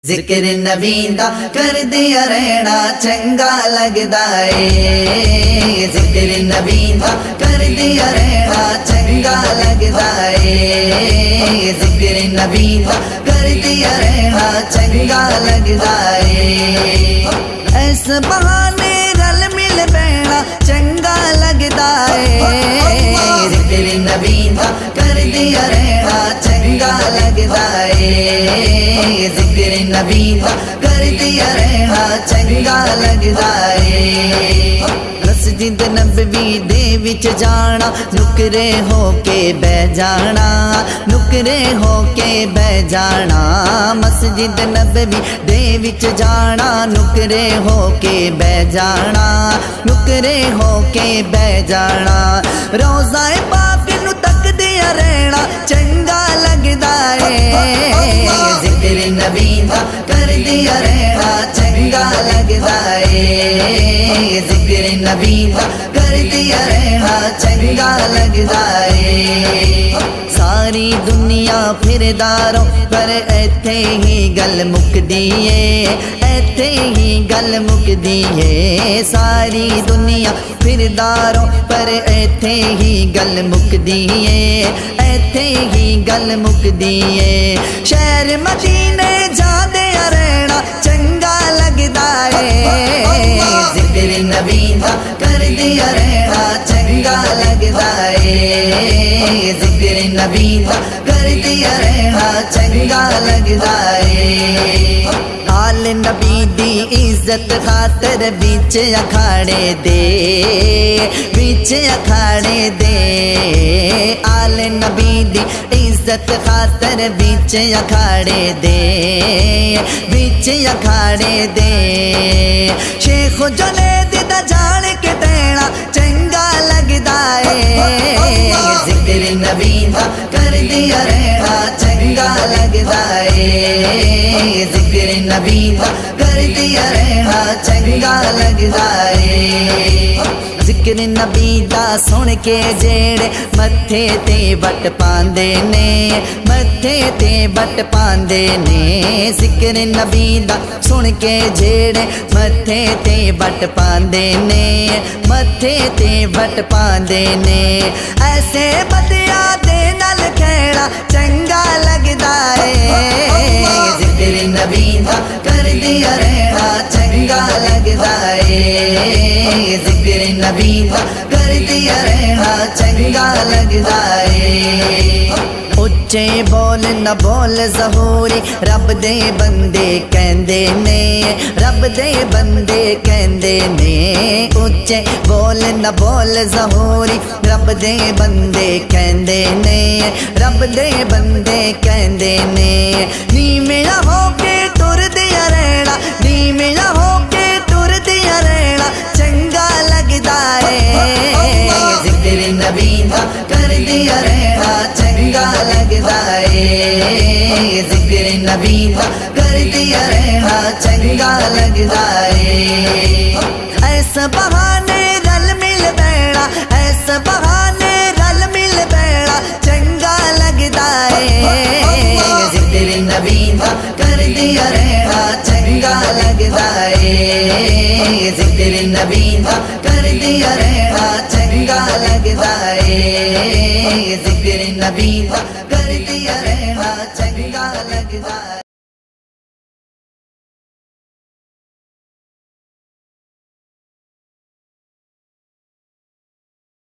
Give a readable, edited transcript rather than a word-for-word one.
ذکر نبی دا کر دیا رہنا چنگا لگدا اے، ذکر نبی دا کر دیا رہنا چنگا لگدا اے، ذکر نبی دا کر دیا رہنا چنگا لگدا اے، اس بہانے رل مل بینا چنگا لگدا اے، ذکر نبی دا کر دیا رہنا چنگا لگدا اے، ذکر نبی دا کر دیا رہنا چنگا لگدا اے، مسجد نبوی دے وچ جانا نکرے ہو کے بہ جانا، نکرے ہو کے بہ جانا، مسجد نبوی دے وچ جانا نکرے ہو کے بہ جانا، نکرے ہو کے بہ جانا، روضہ پاک نو تک دیا رہنا چنگا لگدا اے، ذکر نبی دا کر دیا رہنا چنگا لگدا اے، ذکر نبی دا کر دیا رہنا چنگا لگدا اے، ساری دنیا پھرداروں پر ایتھے ہی گل مکدی اے، ایتھے ہی گل مکدی اے، ساری دنیا پھرداروں پر ایتھے ہی گل مکدی اے، ایتھے ہی گل مکدی اے، شہر مدینے جاندیا رہنا چنگا لگدا اے، ذکر نبی دا کر دیا رہنا چنگا لگدا اے، ذکر نبی دا کر دیا رہنا چنگا لگدا اے، آل نبی دی عزت خاطر بیچ اکھاڑے دے، بیچ اکھاڑے دے، آل نبی دی عزت خاطر بیچ اکھاڑے دے، بیچ اکھاڑے دے، شیخ جنید دا جان کے دینا چنگا لگدا اے، ذکر نبی دا کر دیا رہنا چنگا لگدا اے، ذکر نبی دا کر دیا رہنا چنگا لگدا اے، ذکر نبی دا سن کے جیڑے متھے تے بٹ پاندے نے، متھے تے بٹ پاندے نے، ذکر نبی دا سن کے جیڑے متھے تے بٹ پاندے نے، متھے تے بٹ پاندے نے، ایسے بدیا دے نال کھیڑا چنگا لگدا اے، ذکر نبی دا کر دیا رہنا چنگا لگدا اے، ذکر نبی دا کر دیا رہنا چنگا لگدا اے، اچے بول نہ بول ظہوری رب دے بندے کہندے نے، رب دے بندے کہندے نے، اچے بول نہ بول ظہوری رب دے بندے کہندے نے، رب دے بندے کہندے نے، نیویں ہو کے ٹر دیا رہنا، نیویں ہو کے ٹر دیا رہنا چنگا لگدا اے، ذکر نبی دا کر دیا رہنا چنگا لگدا اے، ذکر نبی دا کر دیا رہنا چنگا لگدا اے، ایس بہانے رل مل بینا، ایس بہانے رل مل بینا چنگا لگدا اے، ذکر نبی دا کر دیا رہنا چنگا لگدا اے، ذکر نبی دا کر دیا رہنا چنگا لگدا اے، ذکر نبی دا کر دیا رہنا چنگا لگدا اے۔